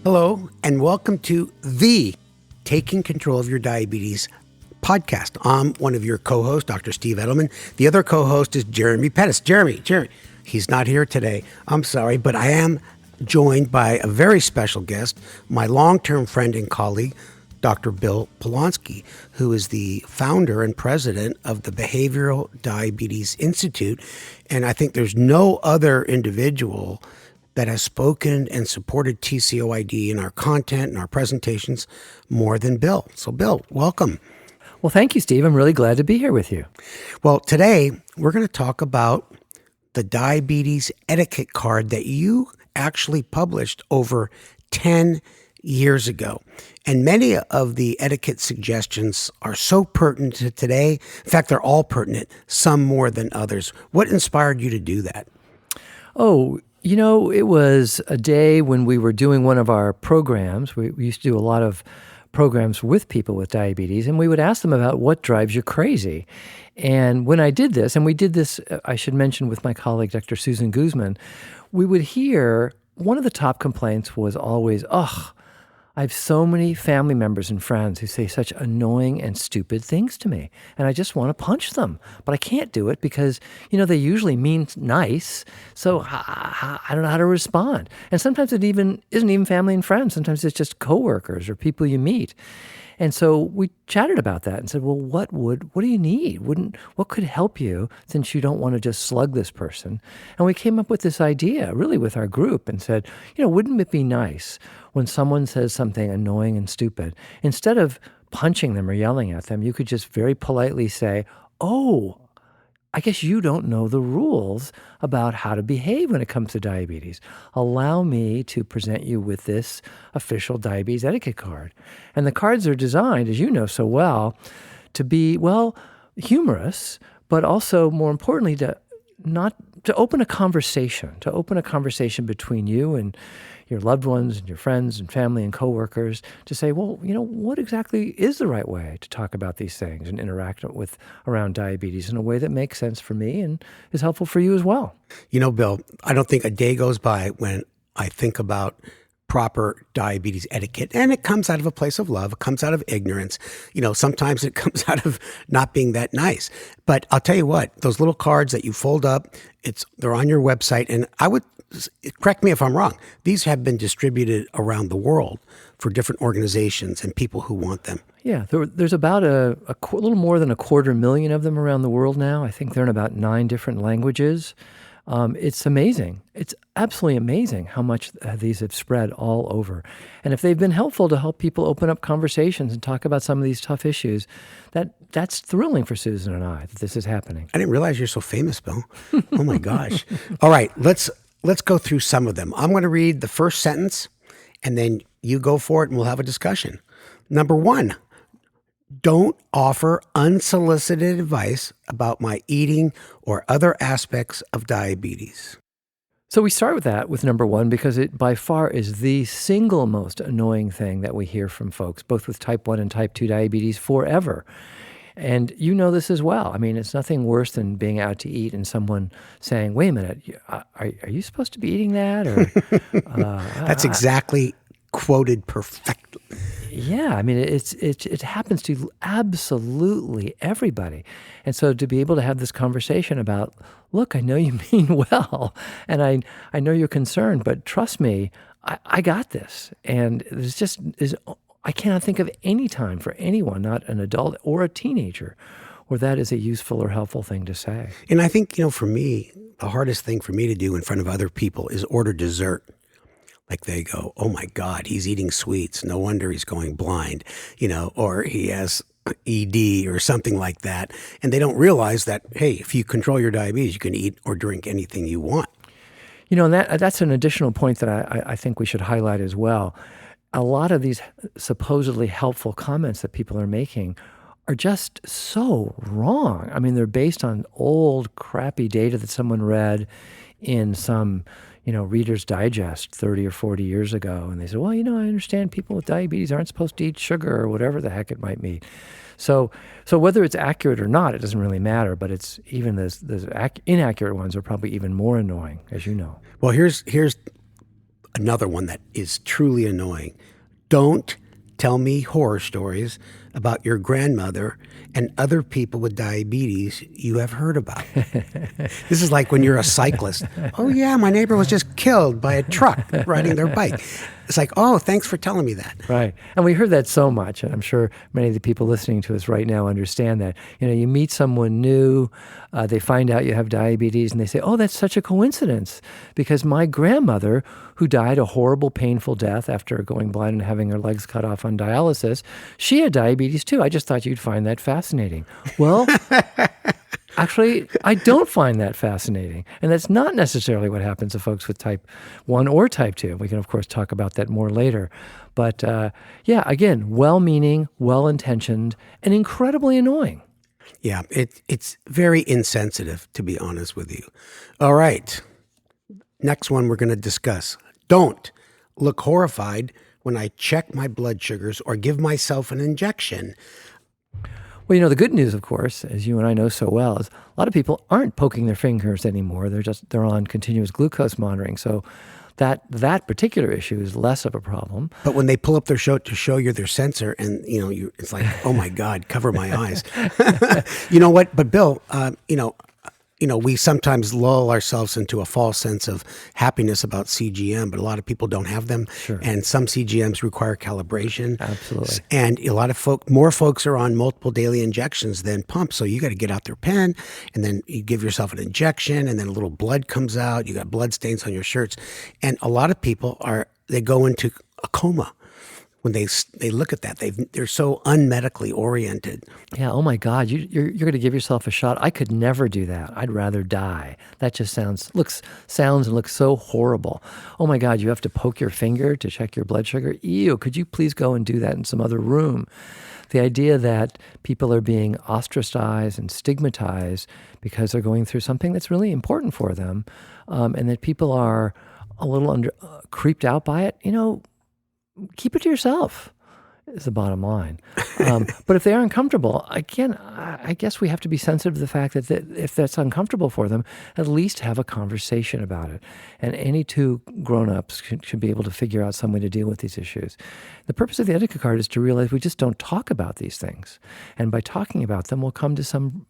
Hello, and welcome to the Taking Control of Your Diabetes podcast. I'm one of your co-hosts, Dr. Steve Edelman. The other co-host is Jeremy Pettis. Jeremy, he's not here today. I'm sorry, but I am joined by a very special guest, my long-term friend and colleague, Dr. Bill Polonsky, who is the founder and president of the Behavioral Diabetes Institute. And I think there's no other individual that has spoken and supported TCOID in our content and our presentations more than Bill. So Bill, welcome. Well, thank you, Steve. I'm really glad to be here with you. Well, today we're going to talk about the diabetes etiquette card that you actually published over 10 years ago. And many of the etiquette suggestions are so pertinent to today. In fact, they're all pertinent, some more than others. What inspired you to do that? It was a day when we were doing one of our programs. We used to do a lot of programs with people with diabetes, and we would ask them about what drives you crazy. And when I did this, and we did this, I should mention, with my colleague, Dr. Susan Guzman, we would hear one of the top complaints was always, I have so many family members and friends who say such annoying and stupid things to me, and I just want to punch them, but I can't do it because, they usually mean nice, so I don't know how to respond. And sometimes it isn't even family and friends. Sometimes it's just coworkers or people you meet. And so we chatted about that and said, well, what do you need? What could help you since you don't want to just slug this person? And we came up with this idea really with our group and said, wouldn't it be nice when someone says something annoying and stupid, instead of punching them or yelling at them, you could just very politely say, I guess you don't know the rules about how to behave when it comes to diabetes. Allow me to present you with this official diabetes etiquette card. And the cards are designed, as you know so well, to be, humorous, but also, more importantly, to open a conversation between you and your loved ones and your friends and family and coworkers, to say, what exactly is the right way to talk about these things and interact around diabetes in a way that makes sense for me and is helpful for you as well. Bill, I don't think a day goes by when I think about proper diabetes etiquette, and it comes out of a place of love. It comes out of ignorance. Sometimes it comes out of not being that nice. But I'll tell you what, those little cards that you fold up, they're on your website, and I would, correct me if I'm wrong, these have been distributed around the world for different organizations and people who want them. Yeah, there's about a little more than 250,000 of them around the world now. I think they're in about 9 different languages. It's amazing. It's absolutely amazing how much these have spread all over. And if they've been helpful to help people open up conversations and talk about some of these tough issues, that's thrilling for Susan and I that this is happening. I didn't realize you're so famous, Bill. Oh my gosh. All right, let's go through some of them. I'm going to read the first sentence, and then you go for it, and we'll have a discussion. Number 1, don't offer unsolicited advice about my eating or other aspects of diabetes. So we start with that, with number 1, because it by far is the single most annoying thing that we hear from folks, both with type 1 and type 2 diabetes forever. And you know this as well. I mean, it's nothing worse than being out to eat and someone saying, wait a minute, are you supposed to be eating that? Or That's exactly quoted perfectly. Yeah, I mean, it happens to absolutely everybody. And so to be able to have this conversation about, look, I know you mean well, and I know you're concerned, but trust me, I got this. And I cannot think of any time for anyone, not an adult or a teenager, where that is a useful or helpful thing to say. And I think, for me, the hardest thing for me to do in front of other people is order dessert. Like they go, oh my God, he's eating sweets. No wonder he's going blind, or he has ED or something like that. And they don't realize that, hey, if you control your diabetes, you can eat or drink anything you want. And that's an additional point that I think we should highlight as well. A lot of these supposedly helpful comments that people are making are just so wrong. I mean, they're based on old, crappy data that someone read in some, Reader's Digest 30 or 40 years ago. And they said, well, I understand people with diabetes aren't supposed to eat sugar or whatever the heck it might mean. So whether it's accurate or not, it doesn't really matter. But it's even those inaccurate ones are probably even more annoying, as you know. Well, here's another one that is truly annoying. Don't tell me horror stories about your grandmother and other people with diabetes you have heard about. This is like when you're a cyclist. Oh, yeah, my neighbor was just killed by a truck riding their bike. It's like, oh, thanks for telling me that. Right. And we heard that so much. And I'm sure many of the people listening to us right now understand that. You meet someone new, they find out you have diabetes, and they say, oh, that's such a coincidence. Because my grandmother, who died a horrible, painful death after going blind and having her legs cut off on dialysis, she had diabetes too. I just thought you'd find that fascinating. Well, actually, I don't find that fascinating. And that's not necessarily what happens to folks with type 1 or type 2. We can, of course, talk about that more later. But yeah, again, well-meaning, well-intentioned, and incredibly annoying. Yeah, it's very insensitive, to be honest with you. All right. Next one we're going to discuss. Don't look horrified when I check my blood sugars or give myself an injection. Well, the good news, of course, as you and I know so well, is a lot of people aren't poking their fingers anymore. They're on continuous glucose monitoring. So that particular issue is less of a problem. But when they pull up their shirt to show you their sensor, and it's like, oh my God, cover my eyes. You know what? But Bill, we sometimes lull ourselves into a false sense of happiness about CGM, but a lot of people don't have them. Sure. And some CGMs require calibration. Absolutely. And a lot of more folks are on multiple daily injections than pumps. So you got to get out their pen, and then you give yourself an injection, and then a little blood comes out. You got blood stains on your shirts. And a lot of people they go into a coma when they look at that. They're so unmedically oriented. Yeah, oh my God, you're going to give yourself a shot? I could never do that. I'd rather die. That just sounds and looks so horrible. Oh my God, you have to poke your finger to check your blood sugar? Ew, could you please go and do that in some other room? The idea that people are being ostracized and stigmatized because they're going through something that's really important for them, and that people are a little creeped out by it, keep it to yourself is the bottom line. But if they are uncomfortable, again, I guess we have to be sensitive to the fact that if that's uncomfortable for them, at least have a conversation about it. And any two grown-ups should be able to figure out some way to deal with these issues. The purpose of the etiquette card is to realize we just don't talk about these things. And by talking about them, we'll come to some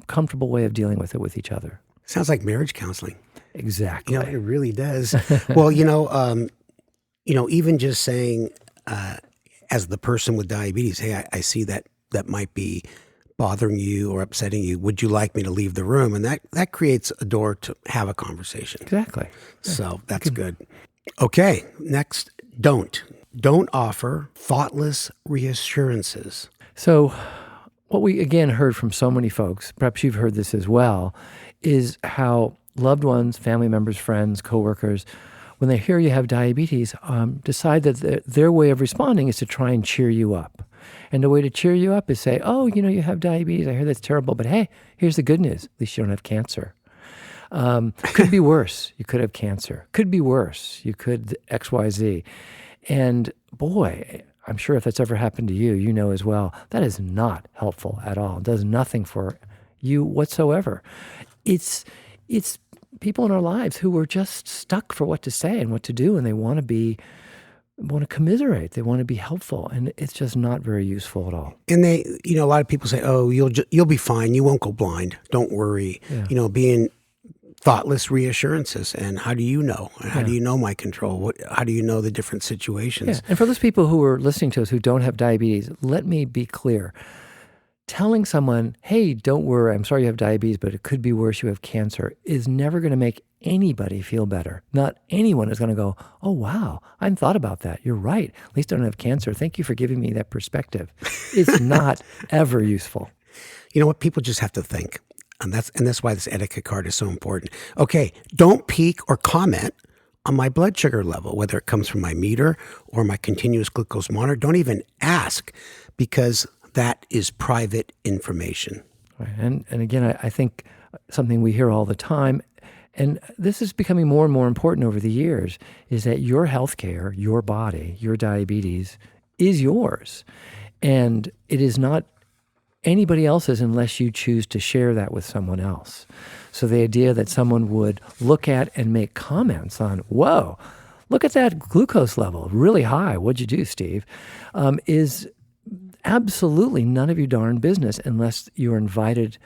comfortable way of dealing with it with each other. Sounds like marriage counseling. Exactly. It really does. Well, even just saying, as the person with diabetes, hey, I see that might be bothering you or upsetting you. Would you like me to leave the room? And that creates a door to have a conversation. Exactly. So that's good. Okay, next, don't offer thoughtless reassurances. So what we, again, heard from so many folks, perhaps you've heard this as well, is how loved ones, family members, friends, coworkers, when they hear you have diabetes, decide that their way of responding is to try and cheer you up. And the way to cheer you up is say, oh, you have diabetes. I hear that's terrible, but hey, here's the good news. At least you don't have cancer. Could be worse. You could have cancer. Could be worse. You could XYZ. And boy, I'm sure if that's ever happened to you, you know as well, that is not helpful at all. It does nothing for you whatsoever. It's people in our lives who are just stuck for what to say and what to do, and they want to commiserate. They want to be helpful, and it's just not very useful at all. And they, a lot of people say, "Oh, you'll be fine. You won't go blind. Don't worry." Yeah. Being thoughtless reassurances. And how do you know? How do you know my control? How do you know the different situations? Yeah. And for those people who are listening to us who don't have diabetes, let me be clear. Telling someone, hey, don't worry, I'm sorry you have diabetes, but it could be worse, you have cancer, is never going to make anybody feel better. Not anyone is going to go, oh, wow, I hadn't thought about that. You're right. At least I don't have cancer. Thank you for giving me that perspective. It's not ever useful. You know what? People just have to think. And that's why this etiquette card is so important. Okay, don't peek or comment on my blood sugar level, whether it comes from my meter or my continuous glucose monitor. Don't even ask, because that is private information. Right. And again, I think something we hear all the time, and this is becoming more and more important over the years, is that your healthcare, your body, your diabetes is yours. And it is not anybody else's unless you choose to share that with someone else. So the idea that someone would look at and make comments on, whoa, look at that glucose level, really high. What'd you do, Steve? Is absolutely none of your darn business unless you're invited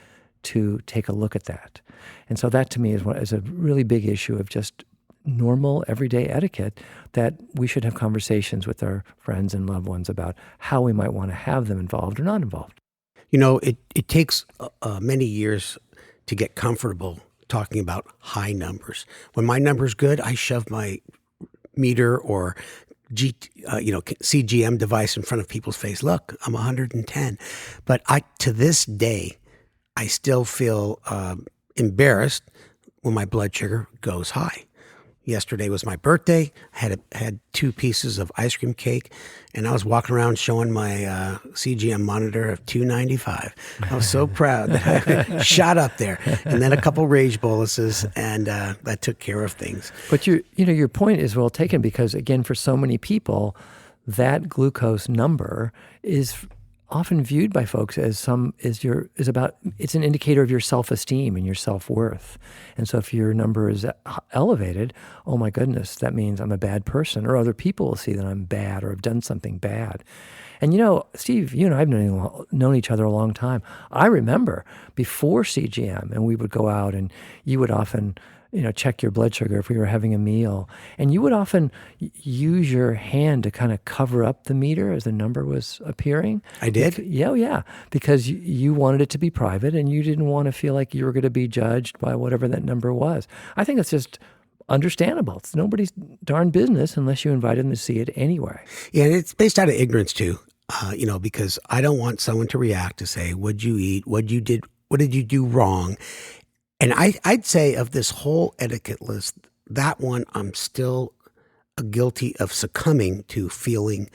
to take a look at that. And so that to me is a really big issue of just normal everyday etiquette, that we should have conversations with our friends and loved ones about how we might want to have them involved or not involved. It takes many years to get comfortable talking about high numbers. When my number's good, I shove my meter or CGM device in front of people's face. Look, I'm 110. But to this day, I still feel embarrassed when my blood sugar goes high. Yesterday was my birthday. I had 2 pieces of ice cream cake, and I was walking around showing my CGM monitor of 295. I was so proud that I shot up there. And then a couple rage boluses, and that took care of things. But your point is well taken, because again, for so many people, that glucose number is often viewed by folks as it's an indicator of your self-esteem and your self-worth. And so if your number is elevated, oh my goodness, that means I'm a bad person, or other people will see that I'm bad or have done something bad. And Steve, you and I have known each other a long time. I remember before CGM, and we would go out and you would often check your blood sugar if we were having a meal. And you would often use your hand to kind of cover up the meter as the number was appearing. I did? Yeah. Because you wanted it to be private and you didn't want to feel like you were going to be judged by whatever that number was. I think it's just understandable. It's nobody's darn business unless you invite them to see it anyway. Yeah, and it's based out of ignorance too, because I don't want someone to react to say, what'd you eat? What did you do wrong? And I'd say of this whole etiquette list, that one I'm still guilty of succumbing to feeling,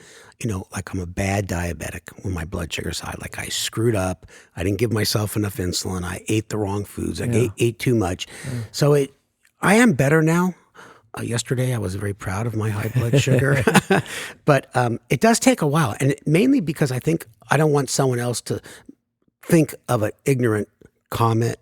like I'm a bad diabetic when my blood sugar's high. Like I screwed up. I didn't give myself enough insulin. I ate the wrong foods. I ate too much. So I am better now. Yesterday, I was very proud of my high blood sugar. But it does take a while. And mainly because I think I don't want someone else to think of an ignorant comment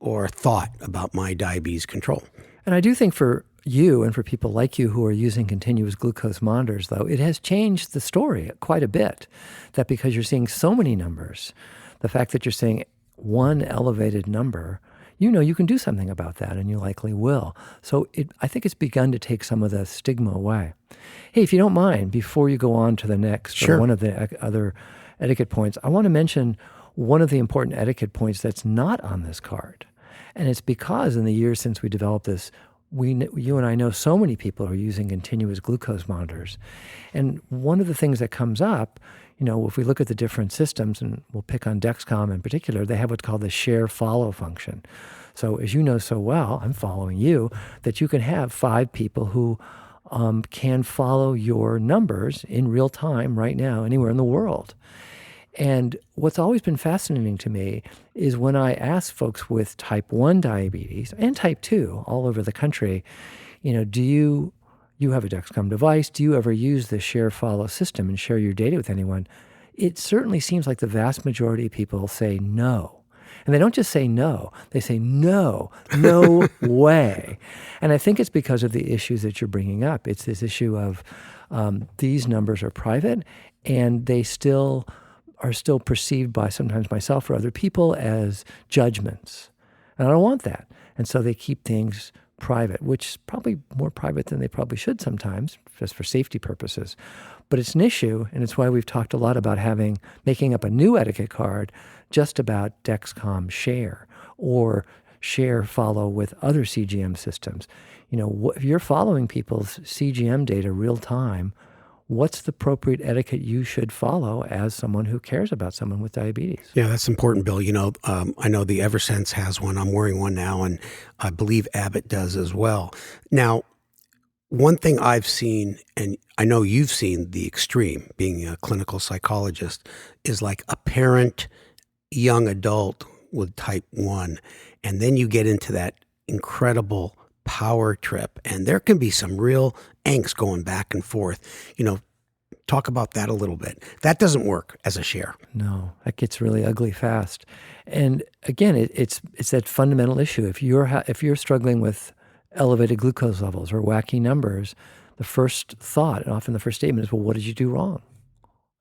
or thought about my diabetes control. And I do think for you and for people like you who are using continuous glucose monitors, though, it has changed the story quite a bit. That because you're seeing so many numbers, the fact that you're seeing one elevated number, you can do something about that, and you likely will. So I think it's begun to take some of the stigma away. Hey, if you don't mind, before you go on to the next, Sure. or one of the other etiquette points, I want to mention one of the important etiquette points that's not on this card. And it's because in the years since we developed this, you and I know so many people are using continuous glucose monitors. And one of the things that comes up, if we look at the different systems, and we'll pick on Dexcom in particular, they have what's called the share follow function. So as you know so well, I'm following you, that you can have 5 people who can follow your numbers in real time right now, anywhere in the world. And what's always been fascinating to me is when I ask folks with type 1 diabetes and type 2 all over the country, do you have a Dexcom device? Do you ever use the share follow system and share your data with anyone? It certainly seems like the vast majority of people say no. And they don't just say no, they say no way. And I think it's because of the issues that you're bringing up. It's this issue of these numbers are private, and they are still perceived by sometimes myself or other people as judgments. And I don't want that. And so they keep things private, which is probably more private than they probably should sometimes, just for safety purposes. But it's an issue, and it's why we've talked a lot about making up a new etiquette card just about Dexcom Share or Share Follow with other CGM systems. If you're following people's CGM data real time, what's the appropriate etiquette you should follow as someone who cares about someone with diabetes? Yeah, that's important, Bill. I know the Eversense has one. I'm wearing one now, and I believe Abbott does as well. Now, one thing I've seen, and I know you've seen the extreme, being a clinical psychologist, is like a parent, young adult with type 1, and then you get into that incredible power trip, and there can be some real angst going back and forth. Talk about that a little bit. That doesn't work as a share. No, that gets really ugly fast. And again, it's that fundamental issue. If you're struggling with elevated glucose levels or wacky numbers, the first thought and often the first statement is, well, what did you do wrong?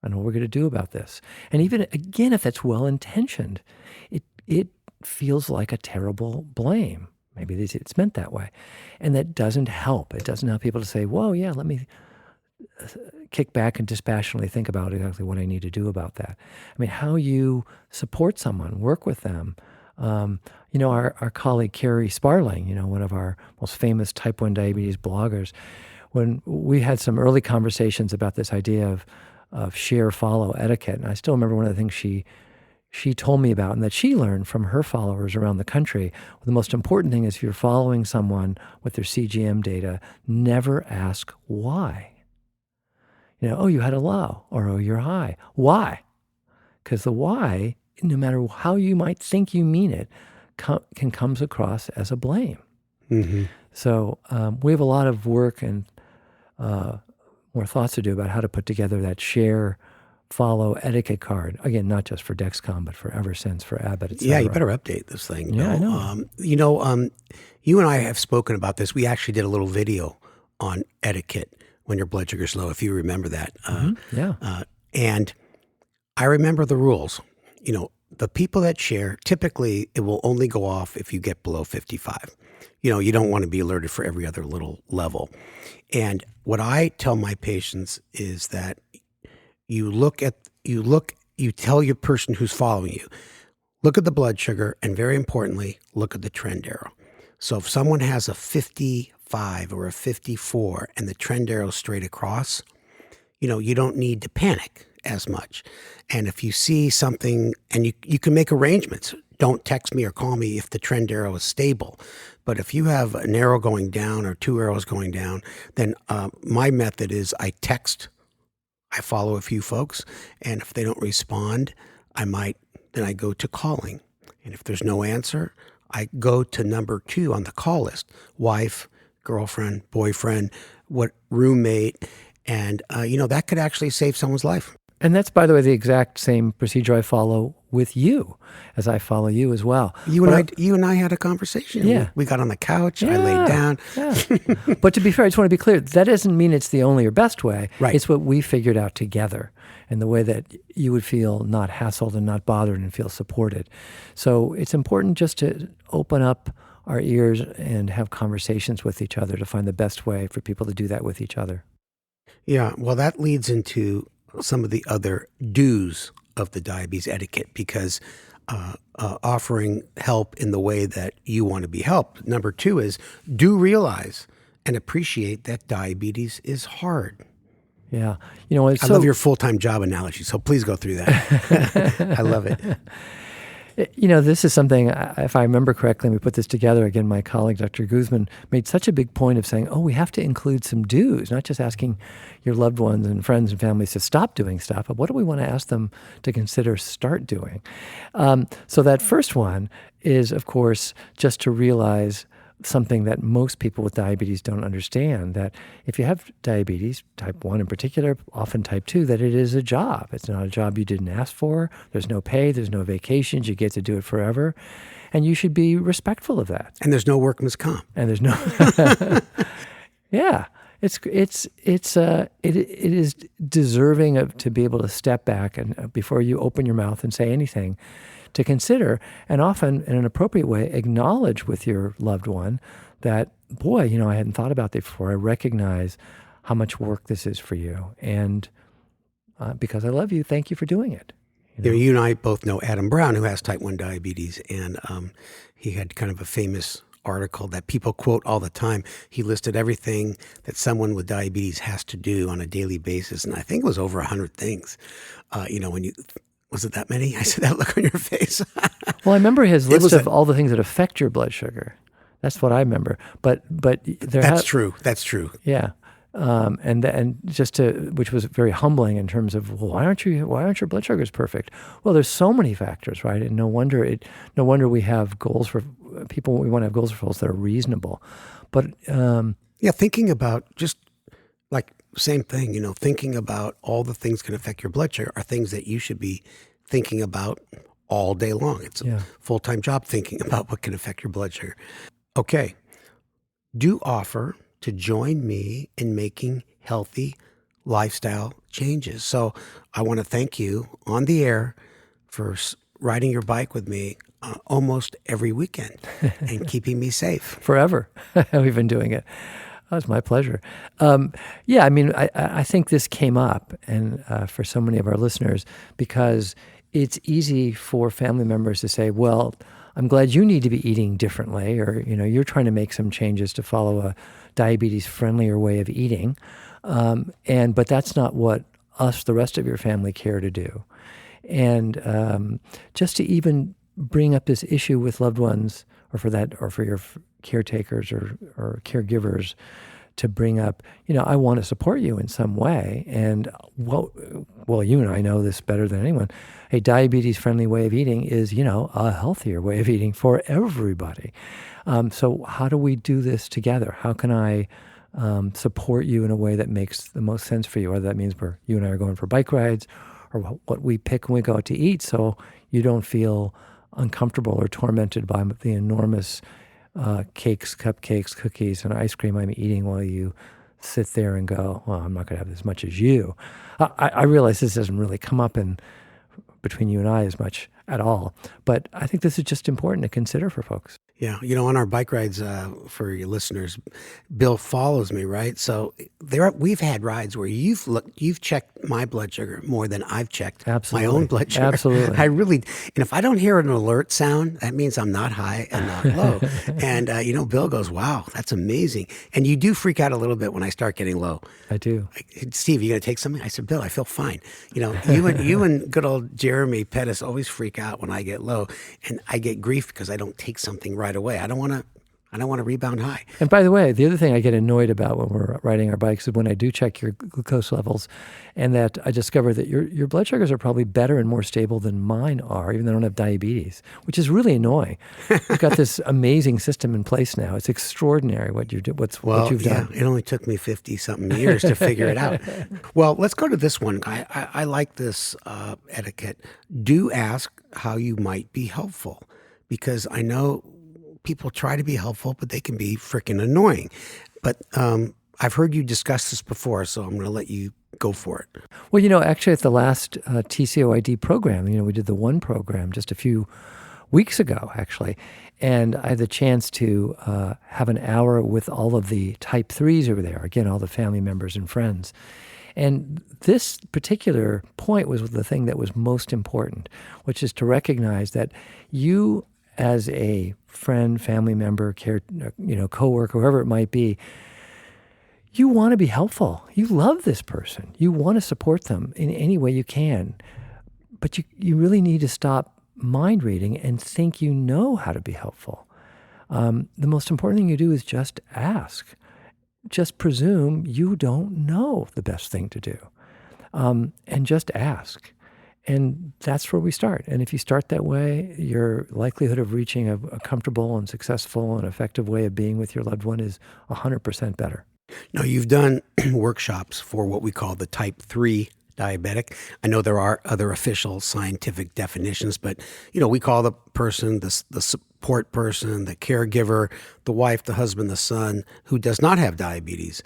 I know what we're going to do about this. And even, again, if that's well-intentioned, it feels like a terrible blame. Maybe it's meant that way. And that doesn't help. It doesn't help people to say, whoa, yeah, let me kick back and dispassionately think about exactly what I need to do about that. I mean, how you support someone, work with them. Our colleague Carrie Sparling, one of our most famous type 1 diabetes bloggers, when we had some early conversations about this idea of share, follow etiquette, and I still remember one of the things she told me about and that she learned from her followers around the country. The most important thing is if you're following someone with their CGM data, never ask why. Oh, you had a low, or oh, you're high. Why? Because the why, no matter how you might think you mean it, comes across as a blame. Mm-hmm. So we have a lot of work and more thoughts to do about how to put together that share, follow etiquette card. Again, not just for Dexcom, but for Eversense, for Abbott, et cetera. Yeah, you better update this thing. Yeah, I know. You and I have spoken about this. We actually did a little video on etiquette when your blood sugar's low, if you remember that. And I remember the rules. The people that share, typically it will only go off if you get below 55. You don't want to be alerted for every other little level. And what I tell my patients is that you tell your person who's following you, look at the blood sugar, and very importantly, look at the trend arrow. So if someone has a 55 or a 54 and the trend arrow straight across, you don't need to panic as much. And if you see something, and you can make arrangements, don't text me or call me if the trend arrow is stable. But if you have an arrow going down or two arrows going down, then my method is I follow a few folks, and if they don't respond, then I go to calling. And if there's no answer, I go to number 2 on the call list: wife, girlfriend, boyfriend, roommate, and that could actually save someone's life. And that's, by the way, the exact same procedure I follow with you, as I follow you as well. You and I had a conversation. Yeah. We got on the couch. I laid down. Yeah. But to be fair, I just want to be clear, that doesn't mean it's the only or best way. Right. It's what we figured out together, and the way that you would feel not hassled and not bothered and feel supported. So it's important just to open up our ears and have conversations with each other to find the best way for people to do that with each other. Yeah. Well, that leads into some of the other do's of the diabetes etiquette, because offering help in the way that you want to be helped. Number 2 is do realize and appreciate that diabetes is hard. Yeah. I love your full-time job analogy, so please go through that. I love it. This is something, if I remember correctly, and we put this together, again, my colleague, Dr. Guzman, made such a big point of saying, we have to include some do's, not just asking your loved ones and friends and families to stop doing stuff, but what do we want to ask them to consider start doing? So that first one is, of course, just to realize something that most people with diabetes don't understand, that if you have diabetes, type 1 in particular, often type 2, that it is a job. It's not a job you didn't ask for. There's no pay. There's no vacations. You get to do it forever. And you should be respectful of that. And there's no workman's comp. And there's no... Yeah. It is deserving of to be able to step back and before you open your mouth and say anything, to consider, and often in an appropriate way, acknowledge with your loved one that, boy, I hadn't thought about this before. I recognize how much work this is for you. And because I love you, thank you for doing it. You and I both know Adam Brown, who has type 1 diabetes, and he had kind of a famous article that people quote all the time. He listed everything that someone with diabetes has to do on a daily basis, and I think it was over 100 things. Was it that many? I said that look on your face. Well, I remember his list of all the things that affect your blood sugar. That's what I remember. But that's true. That's true. Yeah, and just which was very humbling in terms of, well, why aren't your blood sugars perfect? Well, there's so many factors, right? And no wonder we have goals for people. We want to have goals for folks that are reasonable. But thinking about just like. Same thing, thinking about all the things can affect your blood sugar are things that you should be thinking about all day long. It's a full-time job thinking about what can affect your blood sugar. Okay. Do offer to join me in making healthy lifestyle changes. So I want to thank you on the air for riding your bike with me almost every weekend and keeping me safe. Forever. We've been doing it. Oh, it's my pleasure. Yeah, I mean, I think this came up, and for so many of our listeners, because it's easy for family members to say, well, I'm glad you need to be eating differently, or, you're trying to make some changes to follow a diabetes-friendlier way of eating. But that's not what us, the rest of your family, care to do. And just to even bring up this issue with loved ones, or for your caretakers or caregivers, to bring up, I want to support you in some way. And well, you and I know this better than anyone. A diabetes-friendly way of eating is, a healthier way of eating for everybody. So how do we do this together? How can I support you in a way that makes the most sense for you? Whether that means you and I are going for bike rides, or what we pick when we go out to eat, so you don't feel uncomfortable or tormented by the enormous cakes, cupcakes, cookies, and ice cream I'm eating while you sit there and go, well, I'm not going to have as much as you. I realize this doesn't really come up between you and I as much at all, but I think this is just important to consider for folks. Yeah, on our bike rides, for your listeners, Bill follows me, right? So we've had rides where you've checked my blood sugar more than I've checked my own blood sugar. Absolutely. And if I don't hear an alert sound, that means I'm not high and not low. And Bill goes, "Wow, that's amazing." And you do freak out a little bit when I start getting low. I do. Steve, you gonna take something? I said, "Bill, I feel fine." You and good old Jeremy Pettis always freak out when I get low, and I get grief because I don't take something right away. I don't want to rebound high. And by the way, the other thing I get annoyed about when we're riding our bikes is when I do check your glucose levels, and that I discover that your blood sugars are probably better and more stable than mine are, even though I don't have diabetes, which is really annoying. You've got this amazing system in place now. It's extraordinary what you've done. It only took me 50-something years to figure it out. Well, let's go to this one. I like this etiquette. Do ask how you might be helpful, because I know people try to be helpful, but they can be freaking annoying. But I've heard you discuss this before, so I'm going to let you go for it. Well, actually at the last TCOID program, we did the one program just a few weeks ago, actually. And I had the chance to have an hour with all of the type 3s who were there. Again, all the family members and friends. And this particular point was the thing that was most important, which is to recognize that you, as a friend, family member, coworker, whoever it might be, you want to be helpful. You love this person. You want to support them in any way you can. But you really need to stop mind reading and think you know how to be helpful. The most important thing you do is just ask. Just presume you don't know the best thing to do. And just ask. And that's where we start. And if you start that way, your likelihood of reaching a comfortable and successful and effective way of being with your loved one is 100% better. Now, you've done workshops for what we call the type 3 diabetic. I know there are other official scientific definitions, but, we call the person, the support person, the caregiver, the wife, the husband, the son, who does not have diabetes.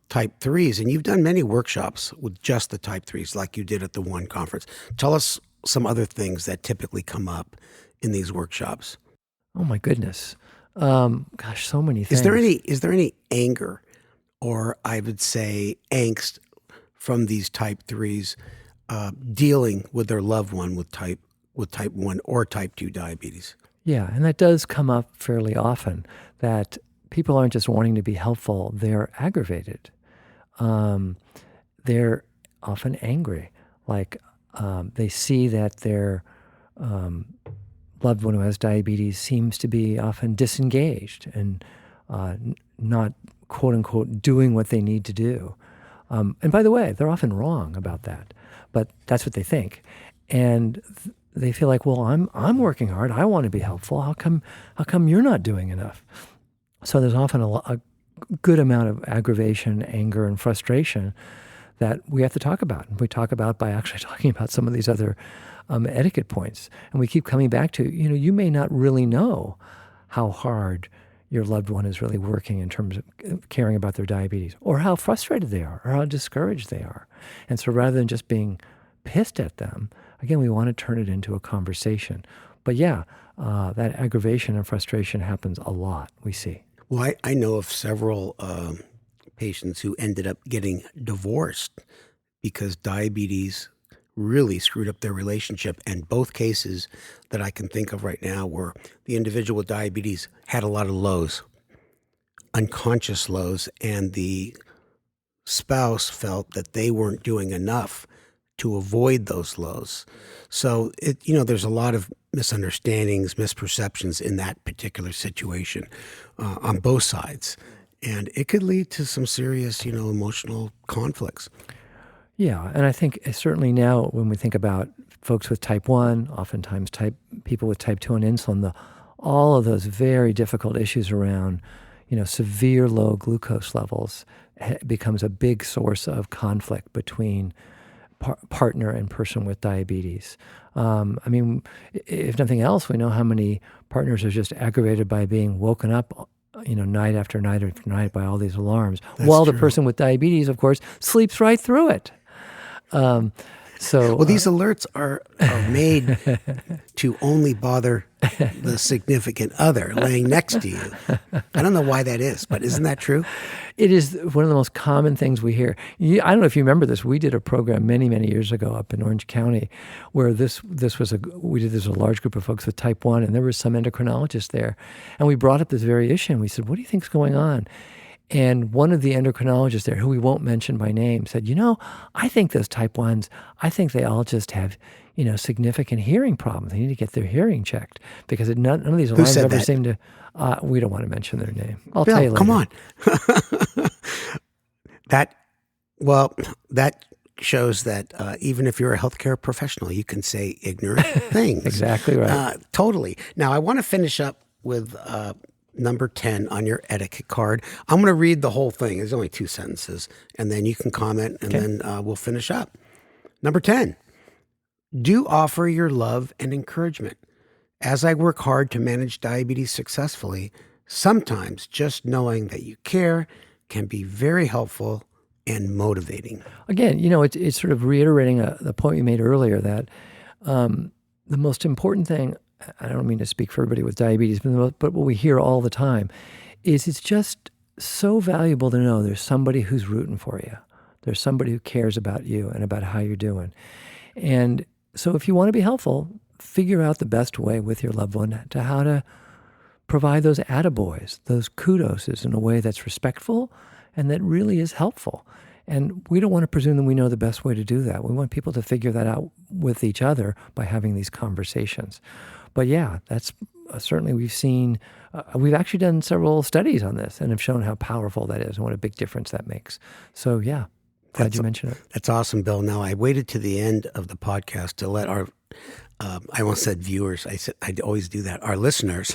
Type 3s, and you've done many workshops with just the type 3s, like you did at the one conference. Tell us some other things that typically come up in these workshops. Oh my goodness. Gosh, so many things. Is there any anger, or I would say angst, from these type 3s dealing with their loved one with type 1 or type 2 diabetes? Yeah, and that does come up fairly often, that people aren't just wanting to be helpful, they're aggravated. They're often angry. Like they see that their loved one who has diabetes seems to be often disengaged and not, quote unquote, doing what they need to do. And by the way, they're often wrong about that, but that's what they think. And they feel like, well, I'm working hard. I want to be helpful. How come you're not doing enough? So there's often a good amount of aggravation, anger, and frustration that we have to talk about. And we talk about by actually talking about some of these other etiquette points. And we keep coming back to, you may not really know how hard your loved one is really working in terms of caring about their diabetes, or how frustrated they are, or how discouraged they are. And so rather than just being pissed at them, again, we want to turn it into a conversation. But yeah, that aggravation and frustration happens a lot, we see. Well, I know of several patients who ended up getting divorced because diabetes really screwed up their relationship. And both cases that I can think of right now were the individual with diabetes had a lot of lows, unconscious lows, and the spouse felt that they weren't doing enough to avoid those lows. So there's a lot of misunderstandings, misperceptions in that particular situation on both sides. And it could lead to some serious, emotional conflicts. Yeah, and I think certainly now when we think about folks with type 1, oftentimes people with type 2 on insulin, all of those very difficult issues around, severe low glucose levels becomes a big source of conflict between partner and person with diabetes. If nothing else, we know how many partners are just aggravated by being woken up night after night after night by all these alarms, while the person with diabetes, of course, sleeps right through it. Well, these alerts are made to only bother the significant other laying next to you. I don't know why that is, but isn't that true? It is one of the most common things we hear. I don't know if you remember this. We did a program many, many years ago up in Orange County where we did this with a large group of folks with type 1, and there was some endocrinologists there. And we brought up this very issue, and we said, what do you think's going on? And one of the endocrinologists there, who we won't mention by name, said, I think those type 1s, I think they all just have, significant hearing problems. They need to get their hearing checked because none of these alarms ever seem to, we don't want to mention their name. I'll tell you later. Come on. That shows that even if you're a healthcare professional, you can say ignorant things. Exactly right. Totally. Now, I want to finish up with number 10 on your etiquette card. I'm going to read the whole thing. There's only 2 sentences, and then you can comment, and then we'll finish up. Number 10, do offer your love and encouragement. As I work hard to manage diabetes successfully, sometimes just knowing that you care can be very helpful and motivating. Again, it's sort of reiterating the point you made earlier that the most important thing, I don't mean to speak for everybody with diabetes, but what we hear all the time is it's just so valuable to know there's somebody who's rooting for you. There's somebody who cares about you and about how you're doing. And so if you want to be helpful, figure out the best way with your loved one to how to provide those attaboys, those kudoses in a way that's respectful and that really is helpful. And we don't want to presume that we know the best way to do that. We want people to figure that out with each other by having these conversations. But yeah, that's certainly we've seen, we've actually done several studies on this and have shown how powerful that is and what a big difference that makes. So yeah, glad you mentioned it. That's awesome, Bill. Now, I waited to the end of the podcast to let our, I almost said viewers, I always do that, our listeners,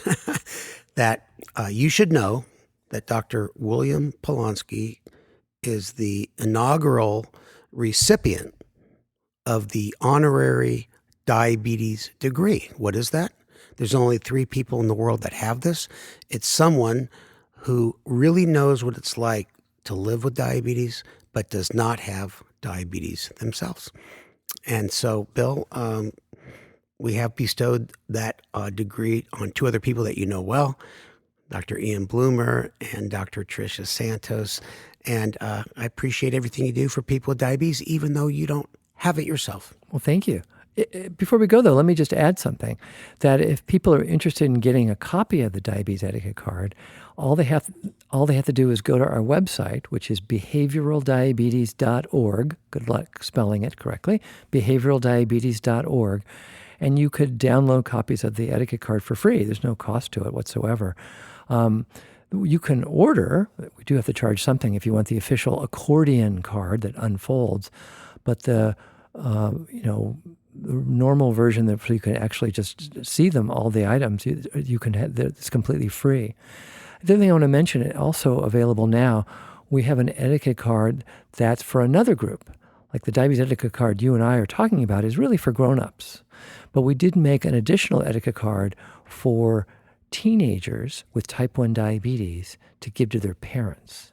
that you should know that Dr. William Polonsky is the inaugural recipient of the honorary diabetes degree. What is that? There's only 3 people in the world that have this. It's someone who really knows what it's like to live with diabetes, but does not have diabetes themselves. And so, Bill, we have bestowed that degree on 2 other people that you know well, Dr. Ian Bloomer and Dr. Tricia Santos. And I appreciate everything you do for people with diabetes, even though you don't have it yourself. Well, thank you. Before we go, though, let me just add something, that if people are interested in getting a copy of the Diabetes Etiquette Card, all they have to do is go to our website, which is behavioraldiabetes.org. Good luck spelling it correctly, behavioraldiabetes.org. And you could download copies of the Etiquette Card for free. There's no cost to it whatsoever. You can order, we do have to charge something if you want the official accordion card that unfolds, but the normal version that you can actually just see them, all the items, you can have, it's completely free. The other thing I want to mention, also available now, we have an etiquette card that's for another group. Like the diabetes etiquette card you and I are talking about is really for grown-ups. But we did make an additional etiquette card for teenagers with type 1 diabetes to give to their parents.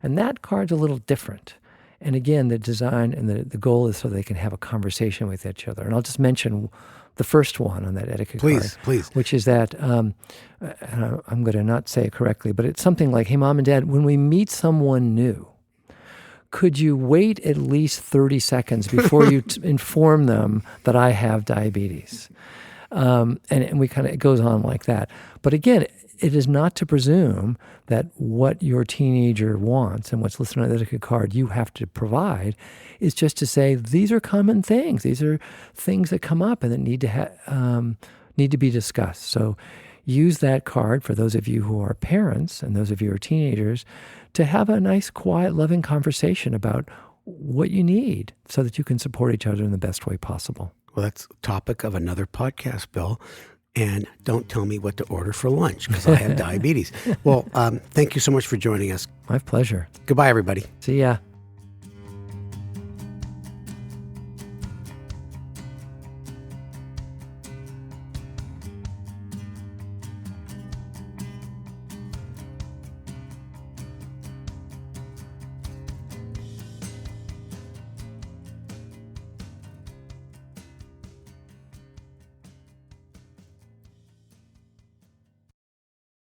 And that card's a little different. And again, the design and the goal is so they can have a conversation with each other. And I'll just mention the first one on that etiquette card. Please. Which is that, and I'm going to not say it correctly, but it's something like, hey, Mom and Dad, when we meet someone new, could you wait at least 30 seconds before you inform them that I have diabetes? And we kind of, it goes on like that. But again, it is not to presume that what your teenager wants and what's listed on the etiquette card you have to provide. Is just to say these are common things. These are things that come up and that need to be discussed. So use that card for those of you who are parents and those of you who are teenagers to have a nice, quiet, loving conversation about what you need so that you can support each other in the best way possible. Well, that's the topic of another podcast, Bill. And don't tell me what to order for lunch because I have diabetes. Well, thank you so much for joining us. My pleasure. Goodbye, everybody. See ya.